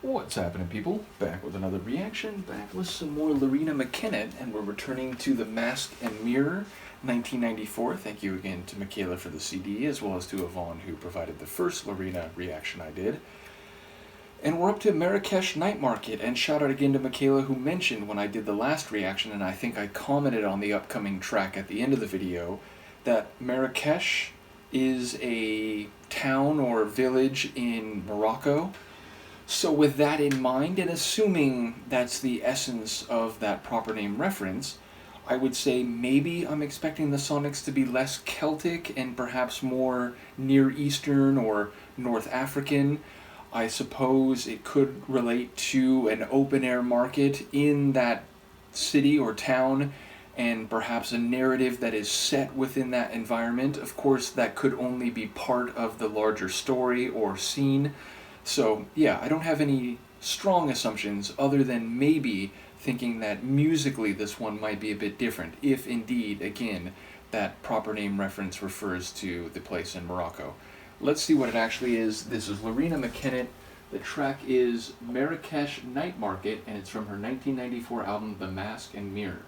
What's happening, people? Back with another reaction, back with some more Loreena McKennitt, and we're returning to The Mask and Mirror, 1994. Thank you again to Michaela for the CD, as well as to Yvonne, who provided the first Loreena reaction I did. And we're up to Marrakesh Night Market, and shout out again to Michaela, who mentioned when I did the last reaction, and I think I commented on the upcoming track at the end of the video, that Marrakesh is a town or village in Morocco. So with that in mind, and assuming that's the essence of that proper name reference, I would say maybe I'm expecting the sonics to be less Celtic and perhaps more Near Eastern or North African. I suppose it could relate to an open-air market in that city or town, and perhaps a narrative that is set within that environment. Of course, that could only be part of the larger story or scene. So yeah, I don't have any strong assumptions other than maybe thinking that musically this one might be a bit different, if indeed, again, that proper name reference refers to the place in Morocco. Let's see what it actually is. This is Loreena McKennitt. The track is Marrakesh Night Market, and it's from her 1994 album The Mask and Mirror.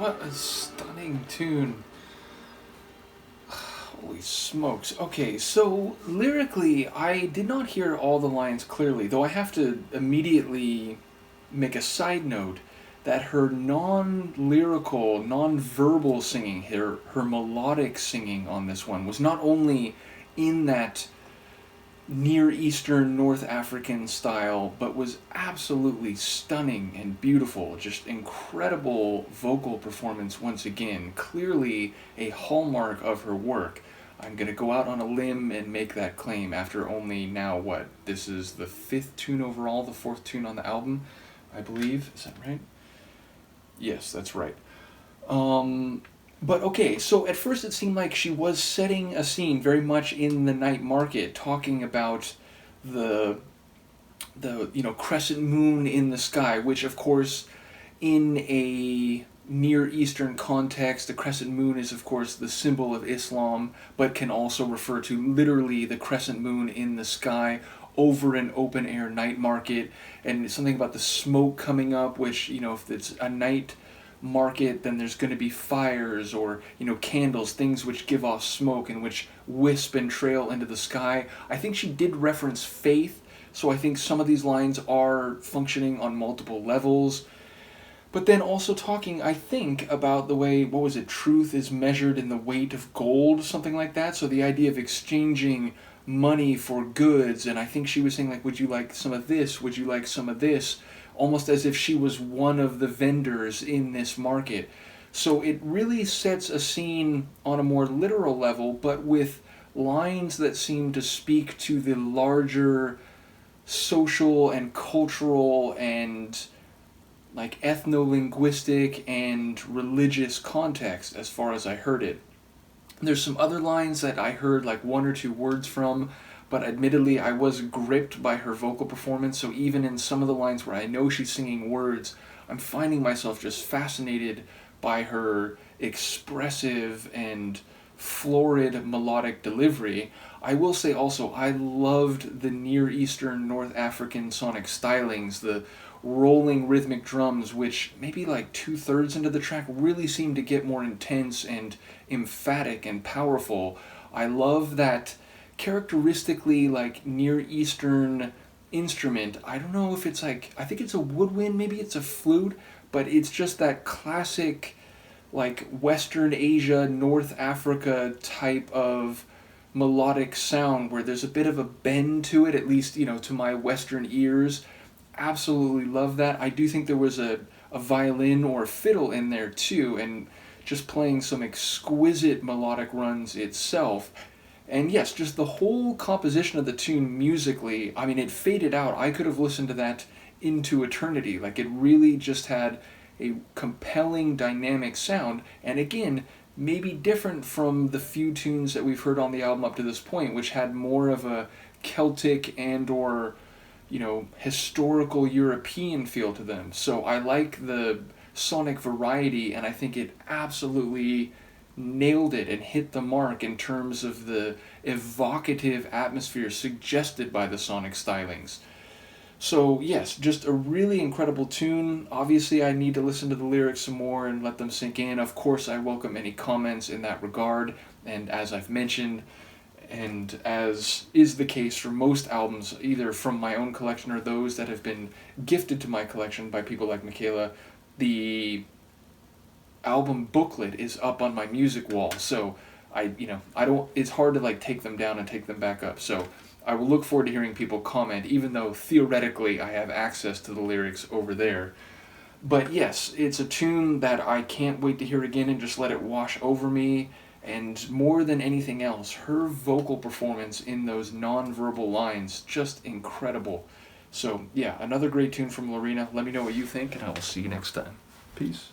What a stunning tune. Holy smokes. Okay, so lyrically, I did not hear all the lines clearly, though I have to immediately make a side note that her non-lyrical, non-verbal singing, her melodic singing on this one was not only in that Near Eastern North African style, but was absolutely stunning and beautiful. Just incredible vocal performance once again. Clearly a hallmark of her work. I'm going to go out on a limb and make that claim after only now, what? This is the 5th tune overall, the 4th tune on the album, I believe. Is that right? Yes, that's right. But okay, so at first it seemed like she was setting a scene very much in the night market, talking about the crescent moon in the sky, which of course in a Near Eastern context, the crescent moon is of course the symbol of Islam, but can also refer to literally the crescent moon in the sky over an open air night market, and something about the smoke coming up, which, if it's a night market, then there's going to be fires or candles, things which give off smoke and which wisp and trail into the sky. I think she did reference faith, so I think some of these lines are functioning on multiple levels. But then also talking, I think, about the way, what was it, truth is measured in the weight of gold, something like that. So the idea of exchanging money for goods, and I think she was saying, like, would you like some of this, would you like some of this, almost as if she was one of the vendors in this market. So it really sets a scene on a more literal level, but with lines that seem to speak to the larger social and cultural and like ethno-linguistic and religious context as far as I heard it. There's some other lines that I heard like one or two words from, but admittedly I was gripped by her vocal performance, so even in some of the lines where I know she's singing words, I'm finding myself just fascinated by her expressive and florid melodic delivery. I will say also, I loved the Near Eastern North African sonic stylings, the rolling rhythmic drums, which maybe like 2/3 into the track really seem to get more intense and emphatic and powerful. I love that characteristically like Near Eastern instrument. I don't know if it's like, I think it's a woodwind, maybe it's a flute, but it's just that classic like Western Asia, North Africa type of melodic sound where there's a bit of a bend to it, at least, to my Western ears. Absolutely love that. I do think there was a violin or a fiddle in there too, and just playing some exquisite melodic runs itself. And yes, just the whole composition of the tune musically, I mean, it faded out. I could have listened to that into eternity. Like, it really just had a compelling, dynamic sound. And again, maybe different from the few tunes that we've heard on the album up to this point, which had more of a Celtic and or historical European feel to them. So I like the sonic variety, and I think it absolutely nailed it and hit the mark in terms of the evocative atmosphere suggested by the sonic stylings. So yes, just a really incredible tune. Obviously I need to listen to the lyrics some more and let them sink in. Of course I welcome any comments in that regard, and as I've mentioned, and as is the case for most albums, either from my own collection or those that have been gifted to my collection by people like Michaela, the album booklet is up on my music wall, so I don't, it's hard to like take them down and take them back up. So I will look forward to hearing people comment, even though theoretically I have access to the lyrics over there. But yes, it's a tune that I can't wait to hear again and just let it wash over me. And more than anything else, her vocal performance in those non-verbal lines, just incredible. So yeah, another great tune from Loreena. Let me know what you think, and I will see you next time. Peace.